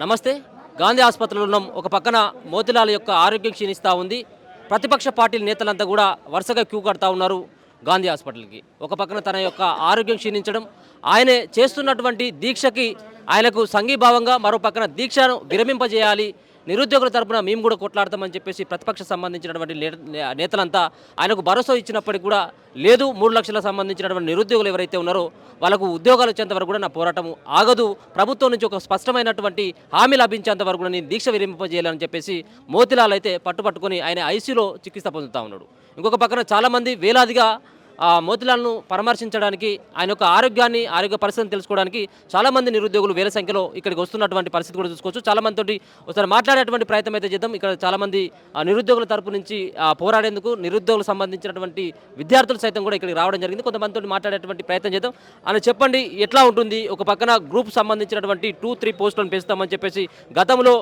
నమస్తే. గాంధీ ఆసుపత్రిలో ఉన్నాం. ఒక పక్కన మోతిలాల్ యొక్క ఆరోగ్యం క్షీణిస్తూ ఉంది. ప్రతిపక్ష పార్టీల నేతలంతా కూడా వరుసగా క్యూ కడతా ఉన్నారు గాంధీ హాస్పిటల్కి. ఒక పక్కన తన యొక్క ఆరోగ్యం క్షీణించడం, ఆయనే చేస్తున్నటువంటి దీక్షకి ఆయనకు సంఘీభావంగా మరో పక్కన దీక్షను విరమింపజేయాలి, నిరుద్యోగుల తరపున మేము కూడా కొట్లాడతామని చెప్పేసి ప్రతిపక్ష సంబంధించినటువంటి నేతలంతా ఆయనకు భరోసా ఇచ్చినప్పటికీ కూడా లేదు, 3 లక్షలకు సంబంధించినటువంటి నిరుద్యోగులు ఎవరైతే ఉన్నారో వాళ్ళకు ఉద్యోగాలు వచ్చేంత వరకు కూడా నా పోరాటం ఆగదు, ప్రభుత్వం నుంచి ఒక స్పష్టమైనటువంటి హామీ లభించేంత వరకు కూడా నేను దీక్ష విరమింపజేయాలని చెప్పేసి మోతిలాల్ అయితే పట్టుకొని ఆయన ఐసీలో చికిత్స పొందుతూ ఉన్నాడు. ఇంకొక పక్కన చాలామంది వేలాదిగా మోతిలాల్ను పరామర్శించడానికి, ఆయన యొక్క ఆరోగ్య పరిస్థితిని తెలుసుకోవడానికి చాలామంది నిరుద్యోగులు వేల సంఖ్యలో ఇక్కడికి వస్తున్నటువంటి పరిస్థితి కూడా చూసుకోవచ్చు. చాలామందితోటి ఒకసారి మాట్లాడేటువంటి ప్రయత్నం అయితే చేద్దాం. ఇక్కడ చాలామంది నిరుద్యోగుల తరపు నుంచి పోరాడేందుకు నిరుద్యోగులకు సంబంధించినటువంటి విద్యార్థులు సైతం కూడా ఇక్కడికి రావడం జరిగింది. కొంతమందితో మాట్లాడేటువంటి ప్రయత్నం చేద్దాం. అని చెప్పండి, ఎట్లా ఉంటుంది? ఒక పక్కన గ్రూప్ సంబంధించినటువంటి 2-3 పోస్టులను పెంచుతామని చెప్పేసి గతంలో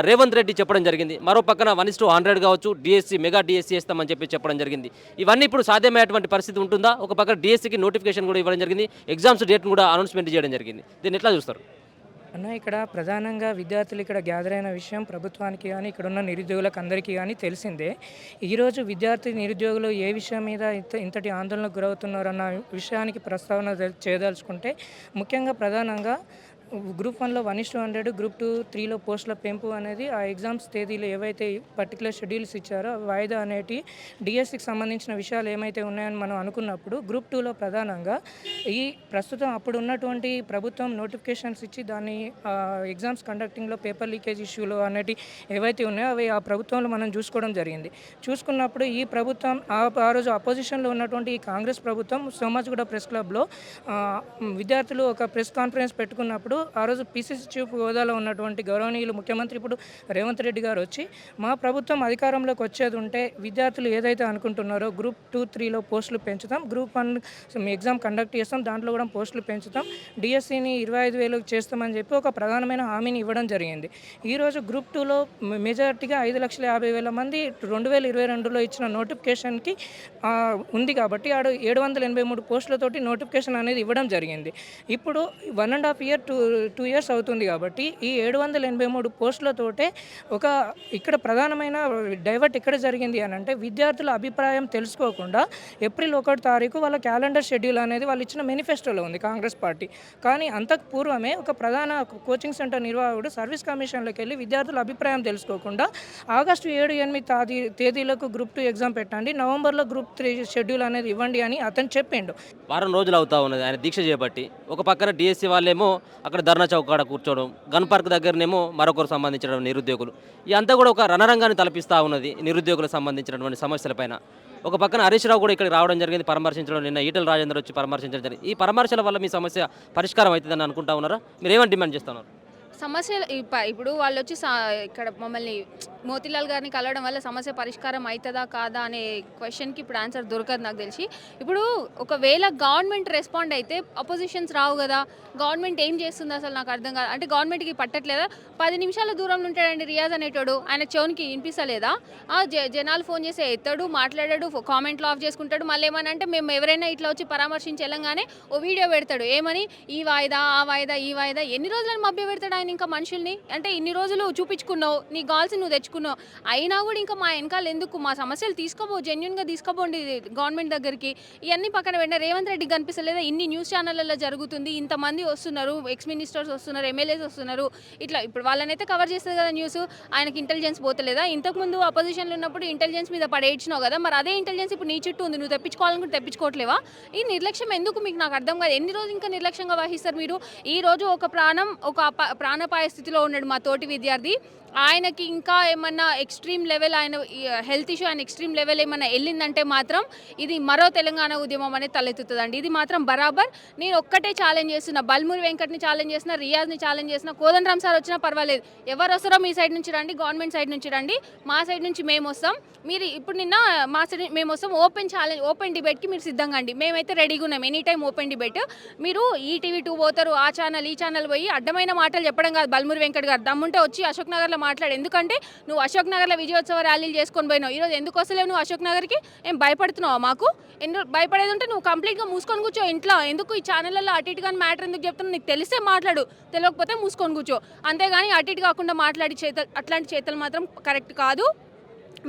రేవంత్ రెడ్డి చెప్పడం జరిగింది. మరో పక్కన 1:100 కావచ్చు, డిఎస్సి మెగా డిఎస్సి వేస్తామని చెప్పడం జరిగింది. ఇవన్నీ ఇప్పుడు సాధ్యమయ్యేటువంటి పరిస్థితి ఉంటుందా? ఒక పక్కన డిఎస్సికి నోటిఫికేషన్ కూడా ఇవ్వడం జరిగింది, ఎగ్జామ్స్ డేట్ను కూడా అనౌన్స్మెంట్ చేయడం జరిగింది. దీన్ని ఎట్లా చూస్తారు అన్న? ఇక్కడ ప్రధానంగా విద్యార్థులు ఇక్కడ గ్యాదర్ అయిన విషయం ప్రభుత్వానికి కానీ ఇక్కడ ఉన్న నిరుద్యోగులకు అందరికీ కానీ తెలిసిందే. ఈరోజు విద్యార్థి నిరుద్యోగులు ఏ విషయం మీద ఇంతటి ఆందోళనకు గురవుతున్నారన్న విషయానికి ప్రస్తావన చేయదలుచుకుంటే ముఖ్యంగా ప్రధానంగా గ్రూప్ 1లో 1:100, గ్రూప్ 2, 3లో పోస్టుల పెంపు అనేది ఆ ఎగ్జామ్స్ తేదీలు ఏవైతే పర్టికులర్ షెడ్యూల్స్ ఇచ్చారో వాయిదా అనేటి డిఎస్సికి సంబంధించిన విషయాలు ఏమైతే ఉన్నాయని మనం అనుకున్నప్పుడు గ్రూప్ 2లో ప్రధానంగా ఈ ప్రస్తుతం అప్పుడు ఉన్నటువంటి ప్రభుత్వం నోటిఫికేషన్స్ ఇచ్చి దాన్ని ఎగ్జామ్స్ కండక్టింగ్లో పేపర్ లీకేజ్ ఇష్యూలు అనేటి ఏవైతే ఉన్నాయో అవి ఆ ప్రభుత్వంలో మనం చూసుకోవడం జరిగింది. చూసుకున్నప్పుడు ఈ ప్రభుత్వం ఆ రోజు అపోజిషన్లో ఉన్నటువంటి ఈ కాంగ్రెస్ ప్రభుత్వం సోమాజిగూడ ప్రెస్ క్లబ్లో విద్యార్థులు ఒక ప్రెస్ కాన్ఫరెన్స్ పెట్టుకున్నప్పుడు ఆ రోజు పీసీసీ చీఫ్ హోదాలో ఉన్నటువంటి గౌరవనీయులు ముఖ్యమంత్రి ఇప్పుడు రేవంత్ రెడ్డి గారు వచ్చి మా ప్రభుత్వం అధికారంలోకి వచ్చేది ఉంటే విద్యార్థులు ఏదైతే అనుకుంటున్నారో గ్రూప్ 2-3లో పోస్టులు పెంచుతాం, గ్రూప్ 1 ఎగ్జామ్ కండక్ట్ చేస్తాం, దాంట్లో కూడా పోస్టులు పెంచుతాం, డిఎస్సిని 25,000 చేస్తామని చెప్పి ఒక ప్రధానమైన హామీని ఇవ్వడం జరిగింది. ఈరోజు గ్రూప్ 2లో మెజారిటీగా 5,50,000 మంది 2022లో ఇచ్చిన నోటిఫికేషన్కి ఉంది కాబట్టి 783 పోస్టులతోటి నోటిఫికేషన్ అనేది ఇవ్వడం జరిగింది. ఇప్పుడు 1.5 year 2 years అవుతుంది కాబట్టి ఈ 783 పోస్టులతోటే ఇక్కడ ప్రధానమైన డైవర్ట్ ఎక్కడ జరిగింది అని అంటే విద్యార్థుల అభిప్రాయం తెలుసుకోకుండా ఏప్రిల్ 1 తారీఖు వాళ్ళ క్యాలెండర్ షెడ్యూల్ అనేది వాళ్ళు ఇచ్చిన మేనిఫెస్టోలో ఉంది కాంగ్రెస్ పార్టీ. కానీ అంతకు పూర్వమే ఒక ప్రధాన కోచింగ్ సెంటర్ నిర్వాహకుడు సర్వీస్ కమిషన్లోకి వెళ్ళి విద్యార్థుల అభిప్రాయం తెలుసుకోకుండా ఆగస్టు 7-8 తేదీలకు గ్రూప్ 2 ఎగ్జామ్ పెట్టండి, నవంబర్లో గ్రూప్ 3 షెడ్యూల్ అనేది ఇవ్వండి అని అతను చెప్పిండు. వారం రోజులు అవుతా ఉన్నది ఆయన దీక్ష చేపట్టి. ఒక పక్కన డిఎస్సి వాళ్ళేమో అక్కడ ధర్నా చౌక్ కాడ కూర్చోవడం, గన్ పార్క్ దగ్గరనేమో మరొకరు సంబంధించిన నిరుద్యోగులు, ఇదంతా కూడా ఒక రణరంగాన్ని తలపిస్తూ ఉన్నది నిరుద్యోగులకు సంబంధించినటువంటి సమస్యలపైన. ఒక పక్కన హరీష్ రావు కూడా ఇక్కడికి రావడం జరిగింది, పరామర్శించడం. నిన్న ఈటల రాజేందర్ వచ్చి పరామర్శించడం జరిగింది. ఈ పరామర్శల వల్ల మీ సమస్య పరిష్కారం అవుతుందని అనుకుంటా ఉన్నారా? మీరు ఏమని డిమాండ్ చేస్తున్నారు? సమస్యలు ఇప్పుడు వాళ్ళు వచ్చి ఇక్కడ మమ్మల్ని మోతిలాల్ గారిని కలవడం వల్ల సమస్య పరిష్కారం అవుతుందా కాదా అనే క్వశ్చన్కి ఇప్పుడు ఆన్సర్ దొరకదు నాకు తెలిసి. ఇప్పుడు ఒకవేళ గవర్నమెంట్ రెస్పాండ్ అయితే అపోజిషన్స్ రావు కదా. గవర్నమెంట్ ఏం చేస్తుంది అసలు నాకు అర్థం కాదు. అంటే గవర్నమెంట్కి పట్టట్లేదా? 10 నిమిషాల దూరంలో ఉంటాడండి రియాజ్ అనేటోడు, ఆయన చెవునికి వినిపిస్తలేదా? జనాలు ఫోన్ చేసి ఎత్తాడు, మాట్లాడాడు, కామెంట్లు ఆఫ్ చేసుకుంటాడు. మళ్ళీ ఏమని అంటే మేము ఎవరైనా ఇట్లా వచ్చి పరామర్శించి వెళ్ళంగానే ఓ వీడియో పెడతాడు, ఏమని ఈ వాయిదా ఆ వాయిదా ఈ వాయిదా. ఎన్ని రోజులని మభ్య పెడతాడు ఆయన ఇంకా మనుషుల్ని? అంటే ఇన్ని రోజులు చూపించుకున్నావు, నీ గాల్స్ నువ్వు తెచ్చుకున్నావు, అయినా కూడా ఇంకా మా వెనకాల ఎందుకు? మా సమస్యలు జెన్యున్గా తీసుకోబోండి గవర్నమెంట్ దగ్గరికి. ఇవన్నీ పక్కన పెట్టిన రేవంత్ రెడ్డికి కనిపిస్తలేదా? ఇన్ని న్యూస్ ఛానళ్ళలో జరుగుతుంది, ఇంతమంది వస్తున్నారు, ఎక్స్ మినిస్టర్స్ వస్తున్నారు, ఎమ్మెల్యేస్ వస్తున్నారు, ఇట్లా ఇప్పుడు వాళ్ళనైతే కవర్ చేస్తుంది కదా న్యూస్. ఆయనకి ఇంటెలిజెన్స్ పోతలేదా? ఇంతకుముందు అపోజిషన్లో ఉన్నప్పుడు ఇంటెలిజెన్స్ మీద పడేయించినావు కదా, మరి అదే ఇంటెలిజెన్స్ ఇప్పుడు నీ చుట్టూ ఉంది, నువ్వు తెప్పించుకోవాలనుకుంటే తెప్పించుకోవట్లేవా? ఈ నిర్లక్ష్యం ఎందుకు మీకు నాకు అర్థం కాదు. ఎన్ని రోజులు ఇంకా నిర్లక్ష్యంగా వహిస్తారు మీరు? ఈ రోజు ఒక ప్రాణాపాయ స్థితిలో ఉన్నాడు మా తోటి విద్యార్థి, ఆయనకి ఇంకా ఏమన్నా ఎక్స్ట్రీమ్ లెవెల్, ఆయన హెల్త్ ఇష్యూ, ఆయన ఎక్స్ట్రీమ్ లెవెల్ ఏమన్నా వెళ్ళిందంటే మాత్రం ఇది మరో తెలంగాణ ఉద్యమం అనేది తలెత్తుతుందండి. ఇది మాత్రం బరాబర్. నేను ఒక్కటే ఛాలెంజ్ చేస్తున్నా, బల్మూరి వెంకట్ని ఛాలెంజ్ చేస్తున్నా, రియాజ్ని ఛాలెంజ్ చేస్తున్నా, కోదండరామ్ సార్ వచ్చినా పర్వాలేదు, ఎవరు వస్తారో మీ సైడ్ నుంచి రండి, గవర్నమెంట్ సైడ్ నుంచి రండి, మా సైడ్ నుంచి మేము వస్తాం. మీరు ఇప్పుడు నిన్న మా సైడ్ మేము వస్తాం, ఓపెన్ డిబేట్కి మీరు సిద్ధంగా అండి, మేమైతే రెడీగా ఉన్నాం, ఎనీ టైం ఓపెన్ డిబేట్. మీరు ఈటీవీ 2 పోతారు, ఆ ఛానల్ ఈ ఛానల్ పోయి అడ్డమైన మాటలు చెప్పడం మాట్లాడడం కాదు బల్మూరి వెంకట్ గారు, దమ్ముంటే వచ్చి అశోక్ నగర్లో మాట్లాడు. ఎందుకంటే నువ్వు అశోక్ నగర్లో విజయోత్సవ ర్యాలీలు చేసుకొని పోయినావు, ఈరోజు ఎందుకు వస్తలేవు నువ్వు అశోక్ నగర్కి? ఏం భయపడుతున్నావా మాకు? ఎందుకు భయపడేది ఉంటే నువ్వు కంప్లీట్గా మూసుకొని కూర్చో ఇంట్లో. ఎందుకు ఈ ఛానళ్ళలో అటు ఇటు కానీ మ్యాటర్ ఎందుకు చెప్తున్నావు? నీకు తెలిస్తే మాట్లాడు, తెలియకపోతే మూసుకొని కూర్చో. అంతేగాని అటు ఇటు కాకుండా మాట్లాడి అట్లాంటి చేతలు మాత్రం కరెక్ట్ కాదు.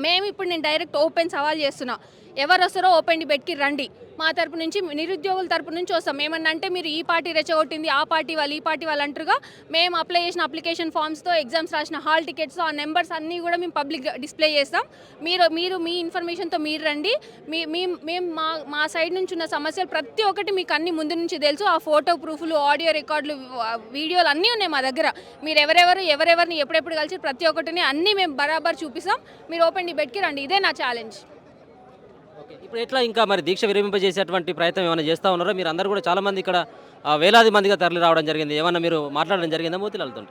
మేము ఇప్పుడు నేను డైరెక్ట్ ఓపెన్ సవాల్ చేస్తున్నా, ఎవరు వస్తారో ఓపెన్ డిబేట్కి రండి. మా తరపు నుంచి నిరుద్యోగుల తరపు నుంచి వస్తాం. ఏమన్నా అంటే మీరు ఈ పార్టీ రెచ్చగొట్టింది, ఆ పార్టీ వాళ్ళు, ఈ పార్టీ వాళ్ళు అంటారుగా. మేము అప్లై చేసిన అప్లికేషన్ ఫామ్స్తో, ఎగ్జామ్స్ రాసిన హాల్ టికెట్స్, ఆ నెంబర్స్ అన్నీ కూడా మేము పబ్లిక్ డిస్ప్లే చేస్తాం. మీరు మీ ఇన్ఫర్మేషన్తో మీరు రండి. మేము మా సైడ్ నుంచి ఉన్న సమస్యలు ప్రతి ఒక్కటి మీకు అన్ని ముందు నుంచి తెలుసు. ఆ ఫోటో ప్రూఫ్లు, ఆడియో రికార్డులు, వీడియోలు అన్నీ ఉన్నాయి మా దగ్గర. మీరు ఎవరెవరిని ఎప్పుడెప్పుడు కలిసి ప్రతి ఒక్కటిని అన్నీ మేము బరాబర్ చూపిస్తాం. మీరు ఓపెన్ డిబేట్కి రండి, ఇదే నా ఛాలెంజ్. ఓకే, ఇప్పుడు ఎట్లా ఇంకా మరి దీక్ష విరమింపజేసేటువంటి ప్రయత్నం ఏమైనా చేస్తూ ఉన్నారో? మీరు అందరూ కూడా చాలామంది ఇక్కడ వేలాది మందిగా తరలి రావడం జరిగింది. ఏమన్నా మీరు మాట్లాడడం జరిగిందా మోతీలాల్తో?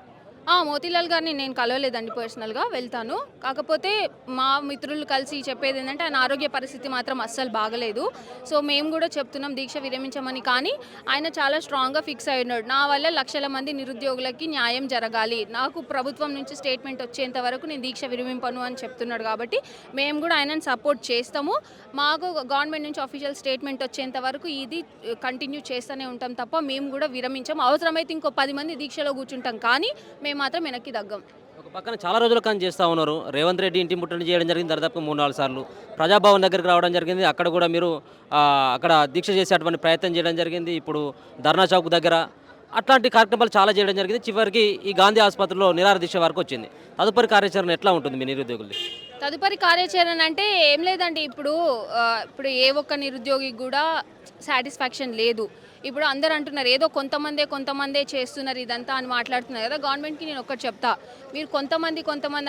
మోతీలాల్ గారిని నేను కలవలేదండి, పర్సనల్గా వెళ్తాను. కాకపోతే మా మిత్రులు కలిసి చెప్పేది ఏంటంటే ఆయన ఆరోగ్య పరిస్థితి మాత్రం అస్సలు బాగలేదు. సో మేము కూడా చెప్తున్నాం దీక్ష విరమించమని. కానీ ఆయన చాలా స్ట్రాంగ్గా ఫిక్స్ అయి ఉన్నాడు. నా వల్ల లక్షల మంది నిరుద్యోగులకి న్యాయం జరగాలి, నాకు ప్రభుత్వం నుంచి స్టేట్మెంట్ వచ్చేంత వరకు నేను దీక్ష విరమింపను అని చెప్తున్నాడు. కాబట్టి మేము కూడా ఆయనను సపోర్ట్ చేస్తాము. మాకు గవర్నమెంట్ నుంచి అఫీషియల్ స్టేట్మెంట్ వచ్చేంత వరకు ఇది కంటిన్యూ చేస్తూనే ఉంటాం తప్ప మేము కూడా విరమించాం. అవసరమైతే ఇంకో 10 మంది దీక్షలో కూర్చుంటాం, కానీ మేము మాత్రం వెనక్కి తగ్గం. ఒక పక్కన చాలా రోజుల కానీ చేస్తూ ఉన్నారు. రేవంత్ రెడ్డి ఇంటి ముట్టడి చేయడం జరిగింది దాదాపు 3-4 సార్లు. ప్రజాభవన్ దగ్గరికి రావడం జరిగింది, అక్కడ కూడా మీరు అక్కడ దీక్ష చేసేటువంటి ప్రయత్నం చేయడం జరిగింది. ఇప్పుడు ధర్నా చౌక్ దగ్గర అట్లాంటి కార్యక్రమాలు చాలా చేయడం జరిగింది. చివరికి ఈ గాంధీ ఆసుపత్రిలో నిరాహార దీక్ష వరకు వచ్చింది. తదుపరి కార్యాచరణ ఎట్లా ఉంటుంది మీ నిరుద్యోగులది? తదుపరి కార్యాచరణ అంటే ఏం లేదండి. ఇప్పుడు ఏ ఒక్క నిరుద్యోగికి కూడా సాటిస్ఫాక్షన్ లేదు. ఇప్పుడు అందరూ అంటున్నారు ఏదో కొంతమందే చేస్తున్నారు ఇదంతా అని మాట్లాడుతున్నారు కదా. గవర్నమెంట్కి నేను ఒకటి చెప్తా, మీరు కొంతమంది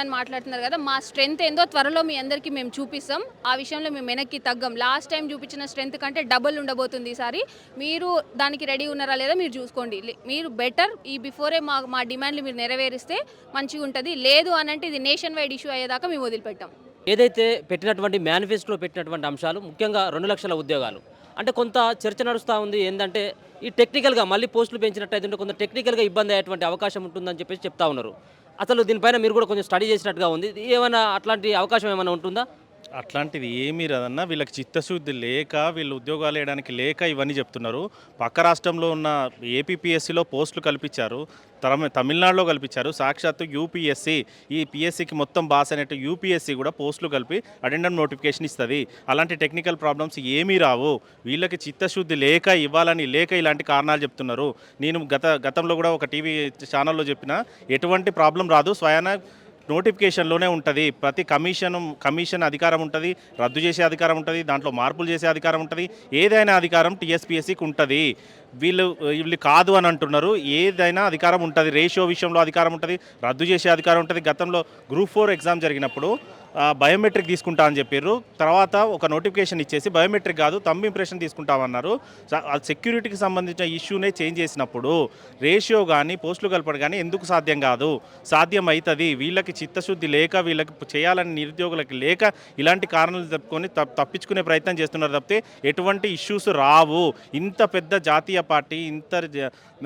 అని మాట్లాడుతున్నారు కదా, మా స్ట్రెంత్ ఏందో త్వరలో మీ అందరికీ మేము చూపిస్తాం. ఆ విషయంలో మేము వెనక్కి తగ్గం. లాస్ట్ టైం చూపించిన స్ట్రెంత్ కంటే డబుల్ ఉండబోతుంది ఈసారి. మీరు దానికి రెడీ ఉన్నారా లేదా మీరు చూసుకోండి. మీరు బెటర్ ఈ బిఫోరే మా డిమాండ్లు మీరు నెరవేరిస్తే మంచిగా ఉంటుంది. లేదు అనంటే ఇది నేషన్ వైడ్ ఇష్యూ అయ్యేదాకా మేము వదిలిపెట్టాం. ఏదైతే పెట్టినటువంటి మేనిఫెస్టోలో పెట్టినటువంటి అంశాలు ముఖ్యంగా 2 లక్షల ఉద్యోగాలు అంటే కొంత చర్చ నడుస్తూ ఉంది. ఏంటంటే ఈ టెక్నికల్గా మళ్ళీ పోస్టులు పెంచినట్టయితే కొంత టెక్నికల్గా ఇబ్బంది అయ్యేటువంటి అవకాశం ఉంటుందని చెప్పేసి చెప్తా ఉన్నారు. అసలు దీనిపైన మీరు కూడా కొంచెం స్టడీ చేసినట్టుగా ఉంది. ఏమైనా అట్లాంటి అవకాశం ఏమైనా ఉంటుందా? అట్లాంటిది ఏమీ రాదన్న. వీళ్ళకి చిత్తశుద్ధి లేక, వీళ్ళు ఉద్యోగాలు వేయడానికి లేక ఇవన్నీ చెప్తున్నారు. పక్క రాష్ట్రంలో ఉన్న ఏపీపీఎస్సీలో పోస్టులు కల్పించారు, తమిళనాడులో కల్పించారు. సాక్షాత్తు యూపీఎస్సీ, ఈ పిఎస్సికి మొత్తం బాస్ అనేట్టు యూపీఎస్సీ కూడా పోస్టులు కలిపి అటెండెంట్ నోటిఫికేషన్ ఇస్తుంది. అలాంటి టెక్నికల్ ప్రాబ్లమ్స్ ఏమీ రావు. వీళ్ళకి చిత్తశుద్ధి లేక ఇలాంటి కారణాలు చెప్తున్నారు. నేను గతంలో కూడా ఒక టీవీ ఛానల్లో చెప్పిన ఎటువంటి ప్రాబ్లం రాదు, స్వయాన నోటిఫికేషన్లోనే ఉంటుంది. ప్రతి కమిషన్ అధికారం ఉంటుంది, రద్దు చేసే అధికారం ఉంటుంది, దాంట్లో మార్పులు చేసే అధికారం ఉంటుంది. ఏదైనా అధికారం టీఎస్పీఎస్సీకి ఉంటుంది. వీళ్ళు కాదు అని అంటున్నారు. ఏదైనా అధికారం ఉంటుంది. రేషియో విషయంలో అధికారం ఉంటుంది, రద్దు చేసే అధికారం ఉంటుంది. గతంలో గ్రూప్ 4 ఎగ్జామ్ జరిగినప్పుడు బయోమెట్రిక్ తీసుకుంటా అని చెప్పారు. తర్వాత ఒక నోటిఫికేషన్ ఇచ్చేసి బయోమెట్రిక్ కాదు థంబ్ ఇంప్రెషన్ తీసుకుంటామన్నారు. సెక్యూరిటీకి సంబంధించిన ఇష్యూనే చేంజ్ చేసినప్పుడు రేషియో కానీ పోస్టులు కలపడం కానీ ఎందుకు సాధ్యం కాదు? సాధ్యం అవుతుంది. వీళ్ళకి చిత్తశుద్ధి లేక, వీళ్ళకి చేయాలని నిరుద్యోగులకి లేక ఇలాంటి కారణాలు చెప్పుకొని తప్పించుకునే ప్రయత్నం చేస్తున్నారు తప్పితే ఎటువంటి ఇష్యూస్ రావు. ఇంత పెద్ద జాతీయ పార్టీ,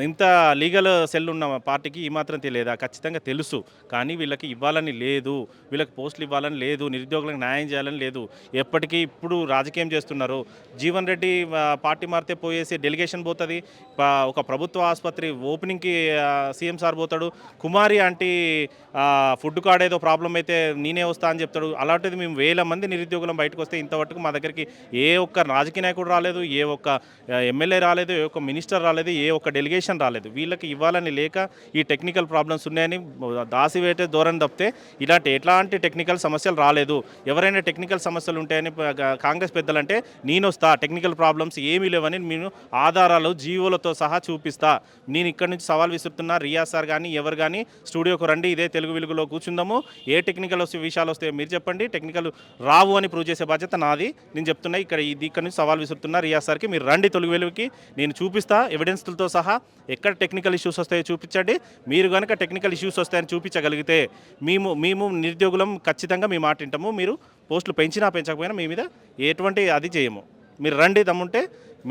ఇంత లీగల్ సెల్ ఉన్న పార్టీకి ఈ మాత్రం తెలియదా? ఖచ్చితంగా తెలుసు. కానీ వీళ్ళకి ఇవ్వాలని లేదు, వీళ్ళకి పోస్టులు ఇవ్వాలని లేదు, నిరుద్యోగులకు న్యాయం చేయాలని లేదు. ఎప్పటికీ ఇప్పుడు రాజకీయం చేస్తున్నారు. జీవన్ రెడ్డి పార్టీ మారితే పోయేసి డెలిగేషన్ పోతుంది. ఒక ప్రభుత్వ ఆసుపత్రి ఓపెనింగ్కి సీఎం సార్ పోతాడు. కుమారి ఆంటీ ఫుడ్ కార్డ్ ఏదో ప్రాబ్లం అయితే నేనే వస్తా అని చెప్తాడు. అలాంటిది మేము 1000 మంది నిరుద్యోగులం బయటకు వస్తే ఇంతవరకు మా దగ్గరికి ఏ ఒక్క రాజకీయ నాయకుడు రాలేదు, ఏ ఒక్క ఎమ్మెల్యే రాలేదు, ఏ ఒక్క మినిస్టర్ రాలేదు, ఏ ఒక్క డెలిగేషన్ రాలేదు. వీళ్ళకి ఇవ్వాలని లేక ఈ టెక్నికల్ ప్రాబ్లమ్స్ ఉన్నాయని దాసివేటే ధోరణి తప్పితే ఎట్లాంటి టెక్నికల్ సమస్యలు రాలేదు. ఎవరైనా టెక్నికల్ సమస్యలు ఉంటాయని కాంగ్రెస్ పెద్దలంటే నేను వస్తా, టెక్నికల్ ప్రాబ్లమ్స్ ఏమీ లేవని నేను ఆధారాలు జీవోలతో సహా చూపిస్తా. నేను ఇక్కడ నుంచి సవాల్ విసురుతున్నా. రియాజ్ సార్ కానీ ఎవరు కానీ స్టూడియోకి రండి, ఇదే తెలుగు వెలుగులో కూర్చుందాము. ఏ టెక్నికల్ విషయాలు వస్తాయో మీరు చెప్పండి. టెక్నికల్ రావు అని ప్రూవ్ చేసే బాధ్యత నాది. నేను చెప్తున్నా, ఇక్కడ నుంచి సవాల్ విసురుతున్నా రియాజ్ సార్కి. మీరు రండి తెలుగు వెలుగుకి, నేను చూపిస్తా ఎవిడెన్స్లతో సహా. ఎక్కడ టెక్నికల్ ఇష్యూస్ వస్తాయో చూపించండి. మీరు కనుక టెక్నికల్ ఇష్యూస్ వస్తాయని చూపించగలిగితే మేము నిరుద్యోగులం ఖచ్చితంగా మీ మాట వింటాము. మీరు పోస్టులు పెంచినా పెంచకపోయినా మీ మీద ఎటువంటి అది చేయము. మీరు రండి, దమ్ముంటే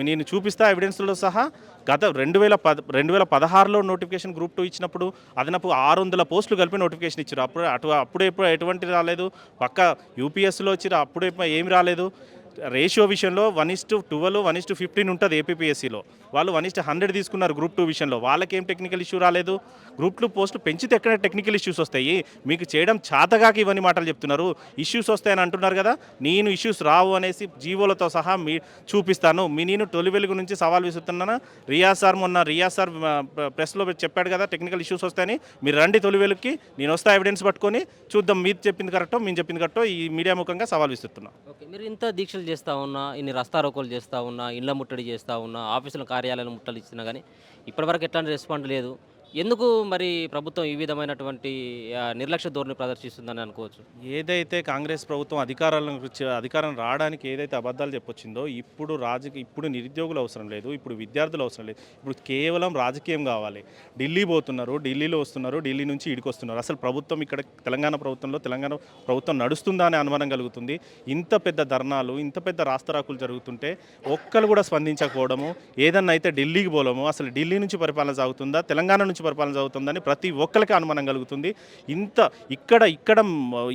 నేను చూపిస్తా ఎవిడెన్స్లో సహా. గత 2016లో నోటిఫికేషన్ గ్రూప్ 2 ఇచ్చినప్పుడు అదనపు 600 పోస్టులు కలిపి నోటిఫికేషన్ ఇచ్చారు. అప్పుడు ఎటువంటి రాలేదు. పక్క యూపీఎస్లో వచ్చి అప్పుడు ఏమి రాలేదు. రేషియో విషయంలో 1:12, 1:15 ఉంటుంది ఏపీపీఎస్సీలో. వాళ్ళు 1:100 తీసుకున్నారు గ్రూప్ 2 విషయంలో. వాళ్ళకేం టెక్నికల్ ఇష్యూ రాలేదు. గ్రూప్ 2 పోస్టులు పెంచితే ఎక్కడ టెక్నికల్ ఇష్యూస్ వస్తాయి? మీకు చేయడం చేతగాక ఇవన్నీ మాటలు చెప్తున్నారు. ఇష్యూస్ వస్తాయని అంటున్నారు కదా, నేను ఇష్యూస్ రావు అనేసి జీవోలతో సహా చూపిస్తాను. నేను తొలి వెలుగు నుంచి సవాల్ విసురుతున్నాను. రియాజ్ సార్ ప్రెస్లో చెప్పాడు కదా టెక్నికల్ ఇష్యూస్ వస్తాయని. మీరు రండి తొలి వెలుగుకి, నేను వస్తా ఎవిడెన్స్ పట్టుకొని చూద్దాం మీరు చెప్పింది కరెక్టో మేము చెప్పింది కరెక్టో. ఈ మీడియా ముఖంగా సవాల్ విసురుతున్నాను. ఓకే, మీరు ఇంత దీక్షలు చేస్తూ ఉన్నా, ఇన్ని రస్తారోకోలు చేస్తూ ఉన్నా, ఇళ్ళ ముట్టడి చేస్తూ ఉన్నా, ఆఫీసుల కార్యాలయాలను ముట్టడి ఇచ్చినా కానీ ఇప్పటివరకు ఎట్లాంటి రెస్పాండ్ లేదు. ఎందుకు మరి ప్రభుత్వం ఈ విధమైనటువంటి నిర్లక్ష్య ధోరణి ప్రదర్శిస్తుందని అనుకోవచ్చు? ఏదైతే కాంగ్రెస్ ప్రభుత్వం అధికారం రావడానికి ఏదైతే అబద్ధాలు చెప్పొచ్చిందో, ఇప్పుడు నిరుద్యోగులు అవసరం లేదు, ఇప్పుడు విద్యార్థులు అవసరం లేదు, ఇప్పుడు కేవలం రాజకీయం కావాలి. ఢిల్లీ పోతున్నారు, ఢిల్లీలో వస్తున్నారు, ఢిల్లీ నుంచి ఇడికి వస్తున్నారు. అసలు ప్రభుత్వం ఇక్కడ తెలంగాణ ప్రభుత్వం నడుస్తుందా అనే అనుమానం కలుగుతుంది. ఇంత పెద్ద ధర్నాలు, ఇంత పెద్ద రాస్తారాకులు జరుగుతుంటే ఒక్కరు కూడా స్పందించకపోవడము, ఏదన్నా అయితే ఢిల్లీకి పోలము, అసలు ఢిల్లీ నుంచి పరిపాలన సాగుతుందా, తెలంగాణ నుంచి పరిపాలన సాగుతుందని ప్రతి ఒక్కరికి అనుమానం కలుగుతుంది.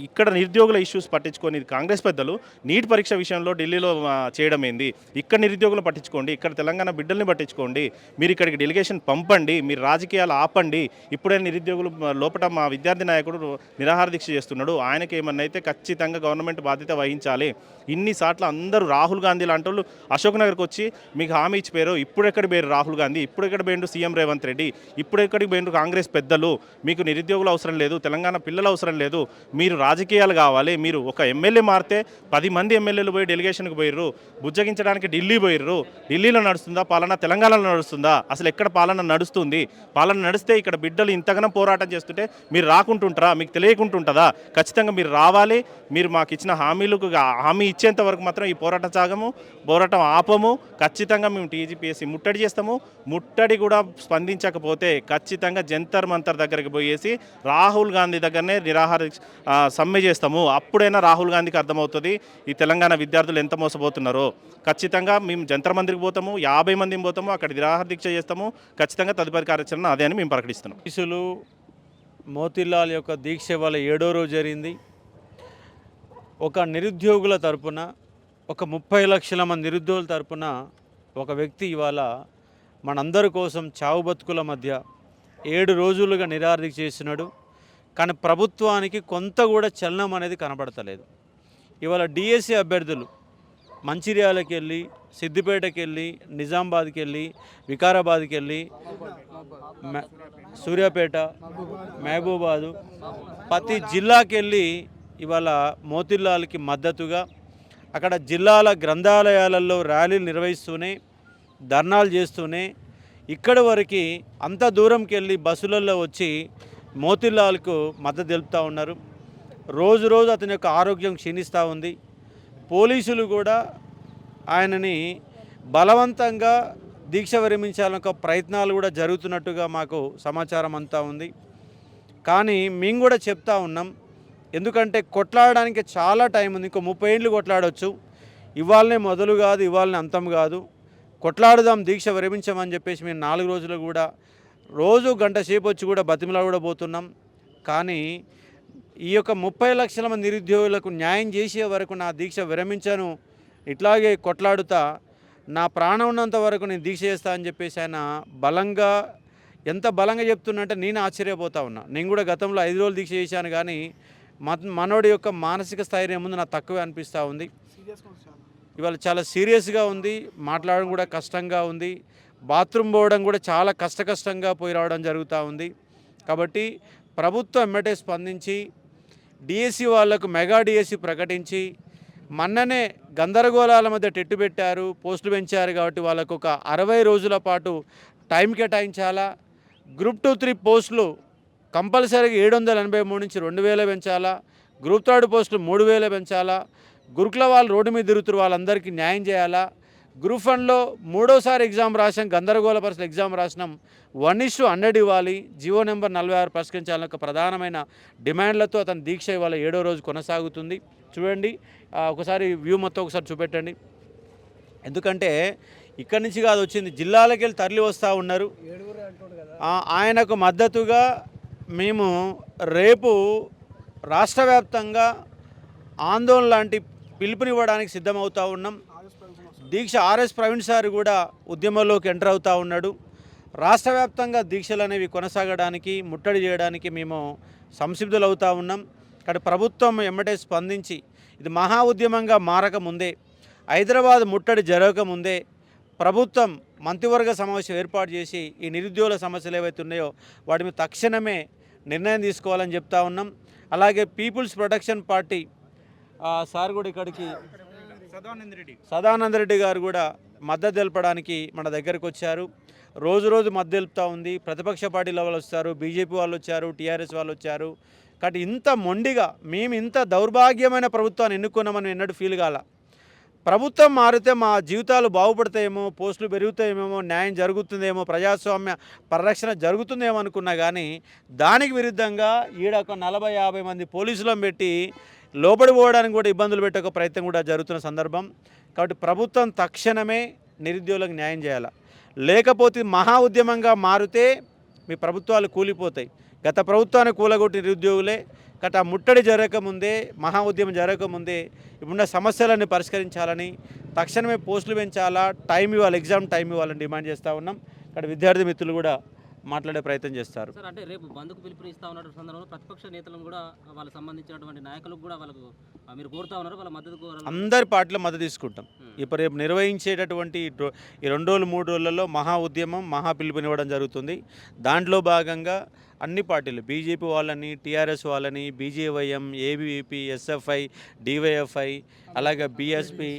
ఇక్కడ నిరుద్యోగుల ఇష్యూస్ పట్టించుకొని కాంగ్రెస్ పెద్దలు నీట్ పరీక్ష విషయంలో ఢిల్లీలో చేయడం ఏంది? ఇక్కడ నిరుద్యోగులు పట్టించుకోండి, ఇక్కడ తెలంగాణ బిడ్డల్ని పట్టించుకోండి, మీరు ఇక్కడికి డెలిగేషన్ పంపండి, మీరు రాజకీయాలు ఆపండి. ఇప్పుడే నిరుద్యోగులు లోపల మా విద్యార్థి నాయకుడు నిరాహార దీక్ష చేస్తున్నాడు, ఆయనకి ఏమన్నా అయితే ఖచ్చితంగా గవర్నమెంట్ బాధ్యత వహించాలి. ఇన్నిసార్లు అందరూ రాహుల్ గాంధీ లాంటి వాళ్ళు అశోక్ నగర్కి వచ్చి మీకు హామీ ఇచ్చిపోయారు. ఇప్పుడెక్కడ పోయారు రాహుల్ గాంధీ? ఇప్పుడెక్కడ పోయిండు సీఎం రేవంత్ రెడ్డి? ఇప్పుడెక్కడికి పోయిండు కాంగ్రెస్ పెద్దలు? మీకు నిరుద్యోగులు అవసరం లేదు, తెలంగాణ పిల్లలు అవసరం లేదు, మీరు రాజకీయాలు కావాలి. మీరు ఒక ఎమ్మెల్యే మారితే 10 మంది ఎమ్మెల్యేలు పోయి డెలిగేషన్కి పోయిర్రు, బుజ్జగించడానికి ఢిల్లీ పోయిర్రు. ఢిల్లీలో నడుస్తుందా పాలన? తెలంగాణలో నడుస్తుందా? అసలు ఎక్కడ పాలన నడుస్తుంది? పాలన నడిస్తే ఇక్కడ బిడ్డలు ఇంతగానో పోరాటం చేస్తుంటే మీరు రాకుంటుంటారా? మీకు తెలియకుంటుంటుందా? ఖచ్చితంగా మీరు రావాలి. మీరు మాకు ఇచ్చిన హామీ ఇచ్చేంత వరకు మాత్రం ఈ పోరాటం ఆపము. ఖచ్చితంగా మేము టీజీపీఎస్సీ ముట్టడి చేస్తాము. ముట్టడి కూడా స్పందించకపోతే ఖచ్చితంగా జంతర్ మంతర్ దగ్గరికి పోయేసి రాహుల్ గాంధీ దగ్గరనే నిరాహార సమ్మె చేస్తాము. అప్పుడైనా రాహుల్ గాంధీకి అర్థమవుతుంది ఈ తెలంగాణ విద్యార్థులు ఎంత మోసపోతున్నారో. ఖచ్చితంగా మేము జంతర్ మందిరికి పోతాము, 50 మందిని పోతాము, అక్కడ నిరాహార దీక్ష చేస్తాము. ఖచ్చితంగా తదుపరి కార్యాచరణ అదే అని మేము ప్రకటిస్తున్నాం. పోలీసులు మోతిలాల్ యొక్క దీక్ష వల్ల 7వ రోజు జరిగింది. ఒక నిరుద్యోగుల తరపున, ఒక 30 లక్షల మంది నిరుద్యోగుల తరపున ఒక వ్యక్తి ఇవాళ మనందరి కోసం చావు బతుకుల మధ్య 7 రోజులుగా నిరాహార దీక్ష చేస్తున్నాడు. కానీ ప్రభుత్వానికి కొంత కూడా చలనం అనేది కనబడతలేదు. ఇవాళ డిఎస్సి అభ్యర్థులు మంచిర్యాలకి వెళ్ళి, సిద్దిపేటకి వెళ్ళి, నిజామాబాద్కి వెళ్ళి, వికారాబాద్కి వెళ్ళి, సూర్యాపేట, మహబూబాదు, ప్రతి జిల్లాకి వెళ్ళి ఇవాళ మోతిలాల్కి మద్దతుగా అక్కడ జిల్లాల గ్రంథాలయాలలో ర్యాలీలు నిర్వహిస్తూనే, ధర్నాలు చేస్తూనే ఇక్కడి వరకు అంత దూరంకి వెళ్ళి బస్సులలో వచ్చి మోతిలాల్కు మద్దతు తెలుపుతూ ఉన్నారు. రోజు రోజు అతని యొక్క ఆరోగ్యం క్షీణిస్తూ ఉంది. పోలీసులు కూడా ఆయనని బలవంతంగా దీక్ష విరమించాలన్న ప్రయత్నాలు కూడా జరుగుతున్నట్టుగా మాకు సమాచారం అంతా ఉంది. కానీ మేము కూడా చెప్తా ఉన్నాం, ఎందుకంటే కొట్లాడడానికి చాలా టైం ఉంది. ఇంకో 30 ఏళ్ళు కొట్లాడవచ్చు. ఇవాళనే మొదలు కాదు, ఇవాళనే అంతం కాదు. కొట్లాడుదాం, దీక్ష విరమించమని చెప్పేసి మేము 4 రోజులు కూడా రోజు గంట సేపు వచ్చి కూడా బతిమలా కూడా పోతున్నాం. కానీ ఈ యొక్క 30 లక్షల మంది నిరుద్యోగులకు న్యాయం చేసే వరకు నా దీక్ష విరమించను, ఇట్లాగే కొట్లాడుతా, నా ప్రాణం ఉన్నంత వరకు నేను దీక్ష చేస్తా అని చెప్పేసి ఆయన బలంగా, ఎంత బలంగా చెప్తున్నంటే నేను ఆశ్చర్యపోతా ఉన్నా. నేను కూడా గతంలో 5 రోజులు దీక్ష చేశాను, కానీ మనోడి యొక్క మానసిక స్థైర్యం ముందు నాకు తక్కువే అనిపిస్తూ ఉంది. ఇవాళ చాలా సీరియస్గా ఉంది, మాట్లాడడం కూడా కష్టంగా ఉంది, బాత్రూమ్ పోవడం కూడా చాలా కష్టంగా పోయి రావడం జరుగుతూ ఉంది. కాబట్టి ప్రభుత్వం ఎమ్మటే స్పందించి డిఎస్సి వాళ్లకు మెగా డిఎస్సి ప్రకటించి, మొన్ననే గందరగోళాల మధ్య టెట్టు పెట్టారు, పోస్టులు పెంచారు. కాబట్టి వాళ్ళకు ఒక 60 రోజుల పాటు టైం కేటాయించాలా. గ్రూప్ 2, 3 పోస్టులు కంపల్సరీగా 783 నుంచి 2000 పెంచాలా. గ్రూప్ 3 పోస్టులు 3000 పెంచాలా. గురుకుల వాళ్ళు రోడ్డు మీద తిరుగుతున్నారు, వాళ్ళందరికీ న్యాయం చేయాలా. గ్రూప్ 1లో 3వసారి ఎగ్జామ్ రాసాం, గందరగోళ పరిస్థితులు ఎగ్జామ్ రాసినాం, 1:100 ఇవ్వాలి, జీవో నెంబర్ 46 పరిష్కరించాలని ఒక ప్రధానమైన డిమాండ్లతో అతని దీక్ష ఇవాళ 7వ రోజు కొనసాగుతుంది. చూడండి, ఒకసారి వ్యూ మొత్తం ఒకసారి చూపెట్టండి. ఎందుకంటే ఇక్కడి నుంచి కాదు వచ్చింది, జిల్లాలకు వెళ్ళి తరలి వస్తూ ఉన్నారు. ఆయనకు మద్దతుగా మేము రేపు రాష్ట్ర వ్యాప్తంగా ఆందోళన లాంటి పిలుపునివ్వడానికి సిద్ధమవుతూ ఉన్నాం. దీక్ష ఆర్ఎస్ ప్రవీణ్ సార్ కూడా ఉద్యమంలోకి ఎంటర్ అవుతూ ఉన్నాడు. రాష్ట్ర వ్యాప్తంగా దీక్షలు అనేవి కొనసాగడానికి, ముట్టడి చేయడానికి మేము సంసిద్ధులవుతూ ఉన్నాం. కానీ ప్రభుత్వం ఎమ్మటే స్పందించి ఇది మహా ఉద్యమంగా మారకముందే, హైదరాబాద్ ముట్టడి జరగకముందే ప్రభుత్వం మంత్రివర్గ సమావేశం ఏర్పాటు చేసి ఈ నిరుద్యోగుల సమస్యలు ఏవైతే ఉన్నాయో వాటి మీద తక్షణమే నిర్ణయం తీసుకోవాలని చెప్తా ఉన్నాం. అలాగే పీపుల్స్ ప్రొటెక్షన్ పార్టీ సార్ కూడా ఇక్కడికి సదానంద రెడ్డి గారు కూడా మద్దతు తెలపడానికి మన దగ్గరకు వచ్చారు. రోజు రోజు మద్దతు తెలుపుతూ ఉంది. ప్రతిపక్ష పార్టీల వాళ్ళు వస్తారు, బీజేపీ వాళ్ళు వచ్చారు, టీఆర్ఎస్ వాళ్ళు వచ్చారు. కాబట్టి ఇంత మొండిగా మేము ఇంత దౌర్భాగ్యమైన ప్రభుత్వాన్ని ఎన్నుకున్నామని ఎన్నడూ ఫీల్ కాల. ప్రభుత్వం మారితే మా జీవితాలు బాగుపడతాయేమో, పోస్టులు పెరుగుతాయేమో, న్యాయం జరుగుతుందేమో, ప్రజాస్వామ్య పరిరక్షణ జరుగుతుందేమో అనుకున్నా కానీ దానికి విరుద్ధంగా ఈడ ఒక 40-50 మంది పోలీసులను పెట్టి లోబడి పోవడానికి కూడా ఇబ్బందులు పెట్టే ఒక ప్రయత్నం కూడా జరుగుతున్న సందర్భం. కాబట్టి ప్రభుత్వం తక్షణమే నిరుద్యోగులకు న్యాయం చేయాలి. లేకపోతే మహా ఉద్యమంగా మారితే మీ ప్రభుత్వాలు కూలిపోతాయి. గత ప్రభుత్వాన్ని కూలగొట్టి నిరుద్యోగులే. కాబట్టి ఆ ముట్టడి జరగకముందే, మహా ఉద్యమం జరగకముందే ఇప్పుడున్న సమస్యలన్నీ పరిష్కరించాలని, తక్షణమే పోస్టులు పెంచాలా, టైం ఇవ్వాలి, ఎగ్జామ్ టైం ఇవ్వాలని డిమాండ్ చేస్తూ ఉన్నాం. ఇక్కడ విద్యార్థి మిత్రులు కూడా మాట్లాడే ప్రయత్నం చేస్తారు. సార్, అంటే రేపు బంద్కు పిలుపునిస్తా ఉన్న సందర్భంలో ప్రతిపక్ష నేతలను కూడా వాళ్ళకి సంబంధించినటువంటి నాయకులకు కూడా వాళ్ళకు మీరు కోరుతా ఉన్నారు, వాళ్ళ మద్దతు కోరాలి. అందరి పార్టీల మద్దతు తీసుకుంటాం. ఇప్పుడు రేపు నిర్వహించేటటువంటి ఈ 2 రోజులు 3 రోజులలో మహా ఉద్యమం, మహా పిలుపునివ్వడం జరుగుతుంది. దాంట్లో భాగంగా అన్ని పార్టీలు, బీజేపీ వాళ్ళని, టీఆర్ఎస్ వాళ్ళని, బీజేవైఎం, ఏబీవీపీ, ఎస్ఎఫ్ఐ, డివైఎఫ్ఐ, అలాగే బీఎస్పీ,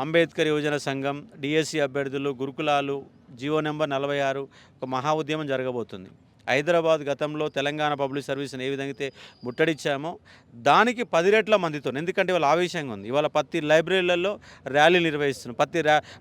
అంబేద్కర్ యువజన సంఘం, డిఎస్సి అభ్యర్థులు, గురుకులాలు, జీవో నెంబర్ 46 ఒక మహా ఉద్యమం జరగబోతుంది. హైదరాబాద్ గతంలో తెలంగాణ పబ్లిక్ సర్వీస్ని ఏ విధంగా అయితే ముట్టడిచ్చామో దానికి 10 రెట్ల మందితో, ఎందుకంటే ఇవాళ ఆవేశంగా ఉంది. ఇవాళ ప్రతి లైబ్రరీలలో ర్యాలీలు నిర్వహిస్తున్నాం,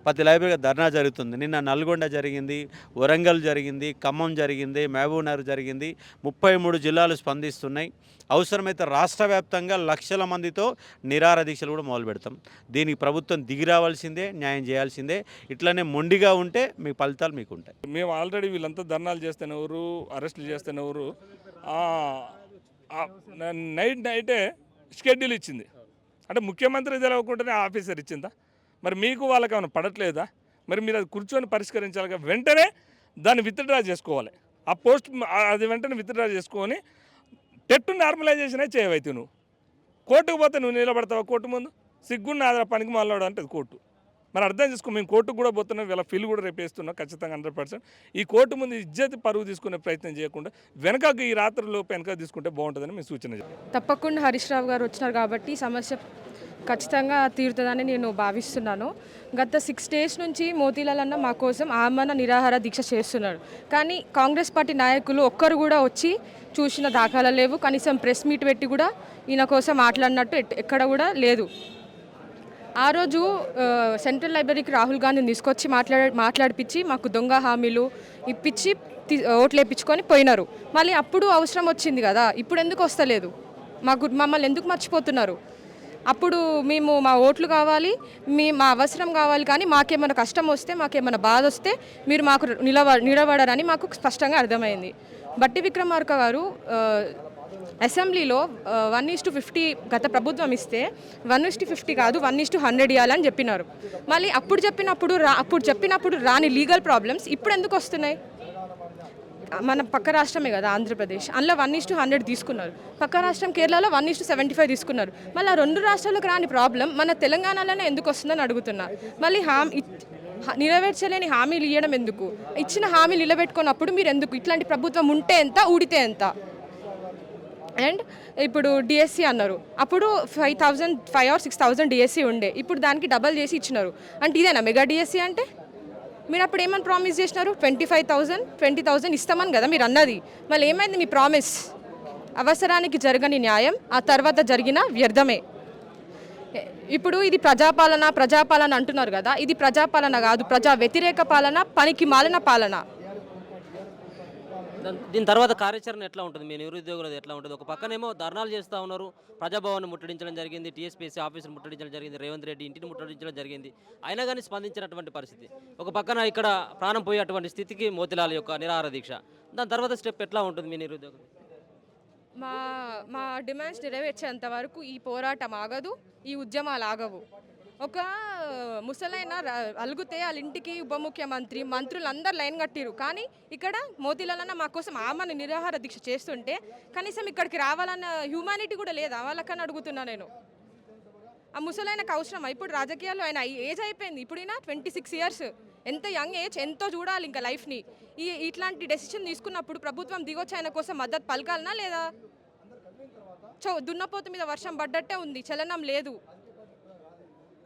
ప్రతి లైబ్రరీగా ధర్నా జరుగుతుంది. నిన్న నల్గొండ జరిగింది, వరంగల్ జరిగింది, ఖమ్మం జరిగింది, మహబూబ్నగర్ జరిగింది. 33 జిల్లాలు స్పందిస్తున్నాయి. అవసరమైతే రాష్ట్ర వ్యాప్తంగా లక్షల మందితో నిరాహార దీక్షలు కూడా మొదలు పెడతాం. దీనికి ప్రభుత్వం దిగిరావాల్సిందే, న్యాయం చేయాల్సిందే. ఇట్లనే మొండిగా ఉంటే మీ ఫలితాలు మీకు ఉంటాయి. మేము ఆల్రెడీ వీళ్ళంతా ధర్నాలు చేస్తేనెవరు, అరెస్టులు చేస్తేనెవరు, నైటే షెడ్యూల్ ఇచ్చింది. అంటే ముఖ్యమంత్రి తెలవకుండానే ఆఫీసర్ ఇచ్చిందా? మరి మీకు వాళ్ళకి ఏమైనా పడట్లేదా? మరి మీరు అది కూర్చొని పరిష్కరించాలి. వెంటనే దాన్ని విత్డ్రా చేసుకోవాలి. ఆ పోస్ట్ అది వెంటనే విత్డ్రా చేసుకొని టెట్ నార్మలైజేషనే చేయవైతే నువ్వు కోర్టుకు పోతే నువ్వు నిలబడతావా? కోర్టు ముందు సిగ్గున్న ఆధార పనికి మాట్లాడు అంటే అది కోర్టు. మరి అర్థం చేసుకో, మేము కోర్టుకు కూడా పోతున్నాం, వీళ్ళ ఫీల్ కూడా రేపు వేస్తున్నాం ఖచ్చితంగా 100%. ఈ కోర్టు ముందు ఇజ్జత్ పరువు తీసుకునే ప్రయత్నం చేయకుండా వెనకకు ఈ రాత్రిలోపు వెనక తీసుకుంటే బాగుంటుందని మేము సూచన. తప్పకుండా హరీష్ రావు గారు వచ్చినారు కాబట్టి సమస్య ఖచ్చితంగా తీరుతుందని నేను భావిస్తున్నాను. గత 6 days నుంచి మోతీలాల్ అన్న మా కోసం ఆమరణ నిరాహార దీక్ష చేస్తున్నాడు. కానీ కాంగ్రెస్ పార్టీ నాయకులు ఒక్కరు కూడా వచ్చి చూసిన దాఖలా లేవు. కనీసం ప్రెస్ మీట్ పెట్టి కూడా ఈయన కోసం మాట్లాడినట్టు ఎక్కడ కూడా లేదు. ఆ రోజు సెంట్రల్ లైబ్రరీకి రాహుల్ గాంధీని తీసుకొచ్చి మాట్లాడిపించి మాకు దొంగ హామీలు ఇప్పించి ఓట్లు వేయించుకొని పోయినారు. మళ్ళీ అప్పుడు అవసరం వచ్చింది కదా, ఇప్పుడు ఎందుకు వస్తలేదు? మమ్మల్ని ఎందుకు మర్చిపోతున్నారు? అప్పుడు మేము మా ఓట్లు కావాలి, మా అవసరం కావాలి, కానీ మాకేమైనా కష్టం వస్తే, మాకేమైనా బాధ వస్తే మీరు మాకు నిలబడరని మాకు స్పష్టంగా అర్థమైంది. బట్టి విక్రమార్క గారు అసెంబ్లీలో 1:50 గత ప్రభుత్వం ఇస్తే 1:50 కాదు 1:100 ఇవ్వాలని చెప్పినారు. మళ్ళీ అప్పుడు చెప్పినప్పుడు రాని లీగల్ ప్రాబ్లమ్స్ ఇప్పుడు ఎందుకు వస్తున్నాయి? మన పక్క రాష్ట్రమే కదా ఆంధ్రప్రదేశ్, అందులో 1:100 తీసుకున్నారు. పక్క రాష్ట్రం కేరళలో 1:75 తీసుకున్నారు. మళ్ళీ 2 రాష్ట్రాలకు రాని ప్రాబ్లం మన తెలంగాణలోనే ఎందుకు వస్తుందని అడుగుతున్నా. మళ్ళీ నెరవేర్చలేని హామీలు ఇవ్వడం ఎందుకు? ఇచ్చిన హామీలు నిలబెట్టుకున్నప్పుడు మీరు ఎందుకు? ఇట్లాంటి ప్రభుత్వం ఉంటే ఎంత, ఊడితే ఎంత? అండ్ ఇప్పుడు డిఎస్సి అన్నారు, అప్పుడు 5,000 or 6,000 డిఎస్సి ఉండే, ఇప్పుడు దానికి డబల్ చేసి ఇచ్చినారు. అంటే ఇదేనా మెగా డిఎస్సి అంటే? మీరు అప్పుడు ఏమని ప్రామిస్ చేసినారు? 25,000 20,000 ఇస్తామని కదా మీరు అన్నది. మళ్ళీ ఏమైంది మీ ప్రామిస్? అవసరానికి జరగని న్యాయం ఆ తర్వాత జరిగిన వ్యర్థమే. ఇప్పుడు ఇది ప్రజాపాలన అంటున్నారు కదా, ఇది ప్రజాపాలన కాదు, ప్రజా వ్యతిరేక పాలన, పనికి మాలిన పాలన. దీని తర్వాత కార్యాచరణ ఎట్లా ఉంటుంది మీ నిరుద్యోగులది ఎట్లా ఉంటుంది? ఒక పక్కనేమో ధర్నాలు చేస్తూ ఉన్నారు, ప్రజాభవన్ ముట్టడించడం జరిగింది, టీఎస్పీఎస్సీ ఆఫీసును ముట్టడించడం జరిగింది, రేవంత్ రెడ్డి ఇంటిని ముట్టడించడం జరిగింది, అయినా కానీ స్పందించినటువంటి పరిస్థితి. ఒక పక్కన ఇక్కడ ప్రాణం పోయేటువంటి స్థితికి మోతిలాల్ యొక్క నిరాహార దీక్ష. దాని తర్వాత స్టెప్ ఎట్లా ఉంటుంది మీ నిరుద్యోగులు? మా మా డిమాండ్స్ నెరవేర్చేంత వరకు ఈ పోరాటం ఆగదు, ఈ ఉద్యమాలు ఆగవు. ఒక ముసలైన అలుగుతే వాళ్ళ ఇంటికి ఉప ముఖ్యమంత్రి మంత్రులు అందరు లైన్ కట్టిరు, కానీ ఇక్కడ మోతీలాల్ మా కోసం ఆమెను నిరాహార దీక్ష చేస్తుంటే కనీసం ఇక్కడికి రావాలన్న హ్యూమానిటీ కూడా లేదా వాళ్ళకని అడుగుతున్నా నేను. ఆ ముసలైనకు అవసరమా ఇప్పుడు రాజకీయాల్లో? ఆయన ఏజ్ అయిపోయింది, ఇప్పుడైనా 26 years, ఎంత యంగ్ ఏజ్, ఎంతో చూడాలి ఇంకా లైఫ్ని. ఇట్లాంటి డెసిషన్ తీసుకున్నప్పుడు ప్రభుత్వం దిగొచ్చి ఆయన కోసం మద్దతు పలకాలనా లేదా? దున్నపోతు మీద వర్షం పడ్డట్టే ఉంది, చలనం లేదు.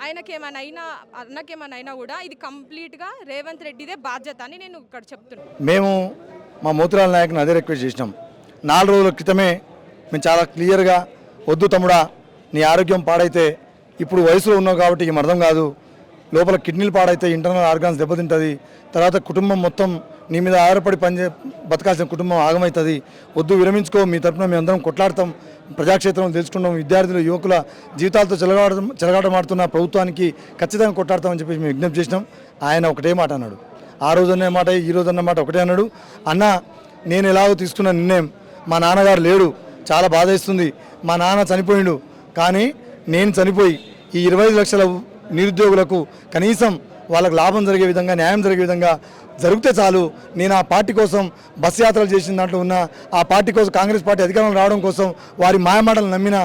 అన్నకేమైనా అయినా కూడా ఇది కంప్లీట్గా రేవంత్ రెడ్డిదే బాధ్యత అని నేను ఇక్కడ చెప్తున్నాను. మేము మా మోతిలాల్ నాయక్ని అదే రిక్వెస్ట్ చేసినాం. 4 రోజుల క్రితమే మేము చాలా క్లియర్గా, వద్దు తమ్ముడా, నీ ఆరోగ్యం పాడైతే, ఇప్పుడు వయసులో ఉన్నావు కాబట్టి ఏం అర్థం కాదు, లోపల కిడ్నీలు పాడైతే ఇంటర్నల్ ఆర్గాన్స్ దెబ్బతింటుంది, తర్వాత కుటుంబం మొత్తం నీ మీద ఆధారపడి బతకాల్సిన కుటుంబం ఆగమవుతుంది, వద్దు విరమించుకో, మీ తరఫున మేము అందరం కొట్లాడతాం, ప్రజాక్షేత్రంలో తెలుసుకుంటాం, విద్యార్థులు యువకుల జీవితాలతో చెలగాటమాడుతున్న ప్రభుత్వానికి ఖచ్చితంగా కొట్లాడతామని చెప్పి మేము విజ్ఞప్తి చేసినాం. ఆయన ఒకటే మాట అన్నాడు, ఆ రోజు అన్న మాట ఈ రోజు అన్న మాట ఒకటే అన్నాడు, అన్న నేను ఎలాగో తీసుకున్న నిర్ణయం, మా నాన్నగారు లేడు, చాలా బాధ ఇస్తుంది, మా నాన్న చనిపోయిండు, కానీ నేను చనిపోయి ఈ 25 లక్షల నిరుద్యోగులకు కనీసం వాళ్ళకు లాభం జరిగే విధంగా, న్యాయం జరిగే విధంగా జరిగితే చాలు, నేను ఆ పార్టీ కోసం బస్ యాత్రలు చేసిన దాంట్లో ఉన్న, ఆ పార్టీ కోసం కాంగ్రెస్ పార్టీ అధికారంలో రావడం కోసం వారి మాయమాటలు నమ్మిన,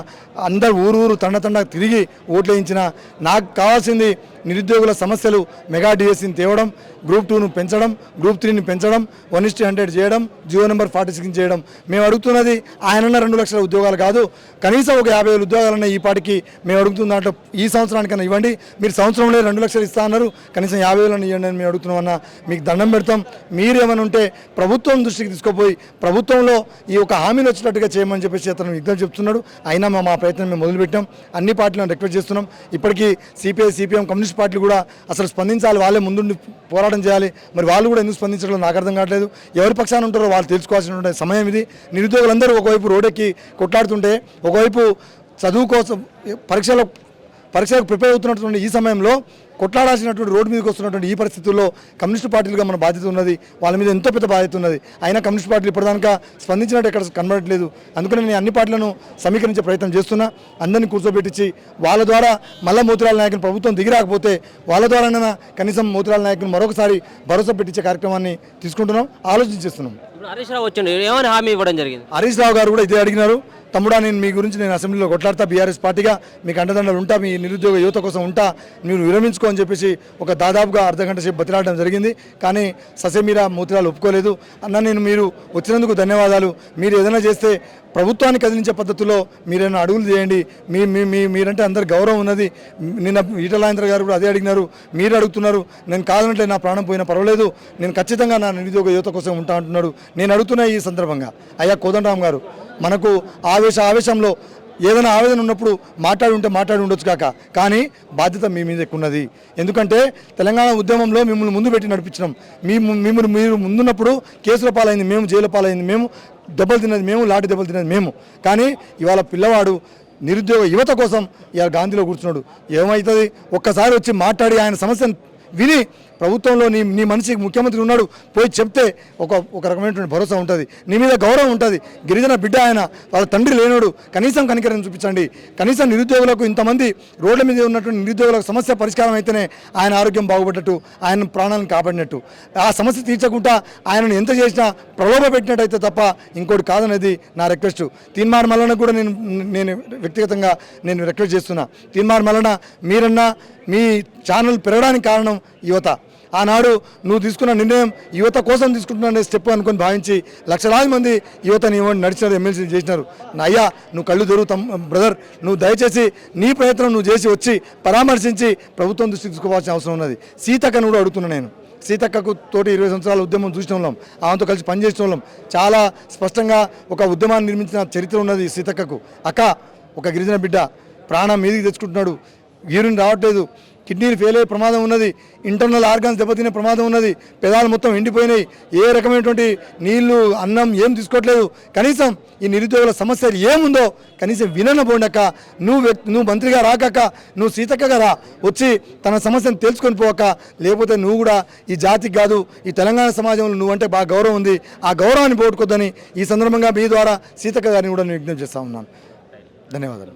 అందరు ఊరు తండ తిరిగి ఓట్లు వేయించిన, నాకు కావాల్సింది నిరుద్యోగుల సమస్యలు మెగా డిఎస్సిని తేవడం, గ్రూప్ 2ను పెంచడం, గ్రూప్ 3ని పెంచడం, 1:100 చేయడం, జియో నెంబర్ 46 చేయడం. మేము అడుగుతున్నది ఆయనన్న 2 లక్షల ఉద్యోగాలు కాదు, కనీసం ఒక 50,000 ఉద్యోగాలన్న ఈ పార్టీకి మేము అడుగుతున్న దాంట్లో ఈ సంవత్సరానికన్నా ఇవ్వండి. మీరు సంవత్సరంలో 2 లక్షలు ఇస్తా అన్నారు, కనీసం 50,000 ఇవ్వండి అని మేము అడుగుతున్నాం. అన్న మీకు దండం పెడతాం, మీరు ఏమైనా ఉంటే ప్రభుత్వం దృష్టికి తీసుకుపోయి ప్రభుత్వంలో ఈ ఒక హామీలు వచ్చేటట్టుగా చేయమని చెప్పేసి అతను విజ్ఞప్తి చెప్తున్నాడు. అయినా మా ప్రయత్నం మేము మొదలుపెట్టాం, అన్ని పార్టీలను రిక్వెస్ట్ చేస్తున్నాం. ఇప్పటికీ సిపిఐ, సిపిఎం, కమ్యూనిస్ట్ పార్టీలు కూడా అసలు స్పందించాలి, వాళ్ళే ముందుండి పోరాటం చేయాలి. మరి వాళ్ళు కూడా ఎందుకు స్పందించడం నాకు అర్థం కావట్లేదు. ఎవరి పక్షాన ఉంటారో వాళ్ళు తెలుసుకోవాల్సిన సమయం ఇది. నిరుద్యోగులందరూ ఒకవైపు రోడ్డెక్కి కొట్లాడుతుంటే, ఒకవైపు చదువు కోసం పరీక్షలకు ప్రిపేర్ అవుతున్నటువంటి ఈ సమయంలో కొట్లాడాల్సినటువంటి రోడ్డు మీదకి వస్తున్నటువంటి ఈ పరిస్థితుల్లో కమ్యూనిస్ట్ పార్టీలుగా మన బాధ్యత ఉన్నది, వాళ్ళ మీద ఎంతో పెద్ద బాధ్యత ఉన్నది. అయినా కమ్యూనిస్ట్ పార్టీలు ఇప్పటిదాకా స్పందించినట్టు ఎక్కడ కనబడట్లేదు. అందుకని నేను అన్ని పార్టీలను సమీకరించే ప్రయత్నం చేస్తున్నా. అందరినీ కూర్చోబెట్టించి వాళ్ళ ద్వారా మళ్ళీ మోతిలాల్ నాయకుని ప్రభుత్వం దిగిరాకపోతే వాళ్ళ ద్వారానైనా కనీసం మోతిలాల్ నాయకుని మరొకసారి భరోసా పెట్టించే కార్యక్రమాన్ని తీసుకుంటున్నాం, ఆలోచించేస్తున్నాం. హరీష్ రావు వచ్చిండు, ఏమైనా హామీ ఇవ్వడం జరిగింది? హరీష్ రావు గారు కూడా ఇదే అడిగినారు, తమ్ముడా నేను మీ గురించి నేను అసెంబ్లీలో కొట్లాడతా, బీఆర్ఎస్ పార్టీగా మీకు అండదండలు ఉంటా, మీ నిరుద్యోగ యువత కోసం ఉంటా, మీరు విరమించుకో అని చెప్పేసి ఒక దాదాపుగా అర్ధగంట సేపు బతిలాడడం జరిగింది. కానీ ససేమీరా మోతిలాల్ ఒప్పుకోలేదు. అన్న నేను మీరు వచ్చినందుకు ధన్యవాదాలు, మీరు ఏదైనా చేస్తే ప్రభుత్వాన్ని కదిలించే పద్ధతిలో మీరైనా అడుగులు చేయండి, మీరంటే అందరు గౌరవం ఉన్నది. నిన్న ఈటలాంధ్ర గారు కూడా అదే అడిగినారు, మీరు అడుగుతున్నారు, నేను కాదనట్లే నా ప్రాణం పోయినా పర్వాలేదు, నేను ఖచ్చితంగా నా నిరుద్యోగ యువత కోసం ఉంటా అంటున్నాడు. నేను అడుగుతున్నా ఈ సందర్భంగా, అయ్యా కోదండరామ్ గారు, మనకు ఆవేశంలో ఏదైనా ఆవేదన ఉన్నప్పుడు మాట్లాడి ఉండొచ్చు కాక, కానీ బాధ్యత మీ మీద ఎక్కువ ఉన్నది. ఎందుకంటే తెలంగాణ ఉద్యమంలో మిమ్మల్ని ముందు పెట్టి నడిపించినాం. మీరు ముందున్నప్పుడు కేసుల పాలైంది మేము, జైలు పాలైంది మేము, దెబ్బలు తిన్నది మేము, లాఠీ దెబ్బలు తిన్నది మేము. కానీ ఇవాళ పిల్లవాడు నిరుద్యోగ యువత కోసం ఇవాళ గాంధీలో కూర్చున్నాడు. ఏమవుతుంది, ఒక్కసారి వచ్చి మాట్లాడి ఆయన సమస్యను విని ప్రభుత్వంలో నీ మనిషికి ముఖ్యమంత్రి ఉన్నాడు పోయి చెప్తే ఒక రకమైనటువంటి భరోసా ఉంటుంది, నీ మీద గౌరవం ఉంటుంది. గిరిజన బిడ్డ ఆయన, వాళ్ళ తండ్రి లేనోడు, కనీసం కనికరం చూపించండి. కనీసం నిరుద్యోగులకు ఇంతమంది రోడ్ల మీద ఉన్నటువంటి నిరుద్యోగులకు సమస్య పరిష్కారం అయితేనే ఆయన ఆరోగ్యం బాగుపడ్డట్టు, ఆయన ప్రాణాలను కాపాడినట్టు. ఆ సమస్య తీర్చకుండా ఆయనను ఎంత చేసినా ప్రలోభ పెట్టినట్టయితే తప్ప ఇంకోటి కాదనేది నా రిక్వెస్ట్. తీన్మార్ మల్లన్న కూడా నేను వ్యక్తిగతంగా రిక్వెస్ట్ చేస్తున్నా. తీన్మార్ మల్లన్న, మీరన్నా మీ ఛానల్ పెరగడానికి కారణం యువత. ఆనాడు నువ్వు తీసుకున్న నిర్ణయం యువత కోసం తీసుకుంటున్న స్టెప్ అనుకొని భావించి లక్షలాది మంది యువతని నడిచినారు, ఎమ్మెల్సీలు చేసినారు. అయ్యా నువ్వు కళ్ళు తెరువు బ్రదర్, నువ్వు దయచేసి నీ ప్రయత్నం నువ్వు చేసి వచ్చి పరామర్శించి ప్రభుత్వం దృష్టికి తీసుకోవాల్సిన అవసరం ఉన్నది. సీతక్కను కూడా అడుగుతున్నా నేను. సీతక్కకు తోటి 20 సంవత్సరాల ఉద్యమం చూసిన వాళ్ళం, ఆమెతో కలిసి పనిచేసిన వాళ్ళం. చాలా స్పష్టంగా ఒక ఉద్యమాన్ని నిర్మించిన చరిత్ర ఉన్నది సీతక్కకు. అక్క, ఒక గిరిజన బిడ్డ ప్రాణం మీదికి తెచ్చుకుంటున్నాడు, యూరిన్ రావట్లేదు, కిడ్నీలు ఫెయిల్ అయ్యే ప్రమాదం ఉన్నది, ఇంటర్నల్ ఆర్గాన్స్ దెబ్బతినే ప్రమాదం ఉన్నది, పెదాలు మొత్తం ఎండిపోయినాయి, ఏ రకమైనటువంటి నీళ్లు అన్నం ఏం తీసుకోవట్లేదు. కనీసం ఈ నిరుద్యోగుల సమస్య ఏముందో కనీసం వినబోండక, నువ్వు మంత్రిగా రాకక్క, నువ్వు సీతక్కగా రా, వచ్చి తన సమస్యను తెలుసుకొని పోక, లేకపోతే నువ్వు కూడా ఈ జాతికి కాదు ఈ తెలంగాణ సమాజంలో నువ్వంటే బాగా గౌరవం ఉంది, ఆ గౌరవాన్ని పోగొట్టుకోద్దని ఈ సందర్భంగా మీ ద్వారా సీతక్క గారిని కూడా నేను విజ్ఞప్తి చేస్తా ఉన్నాను. ధన్యవాదాలు.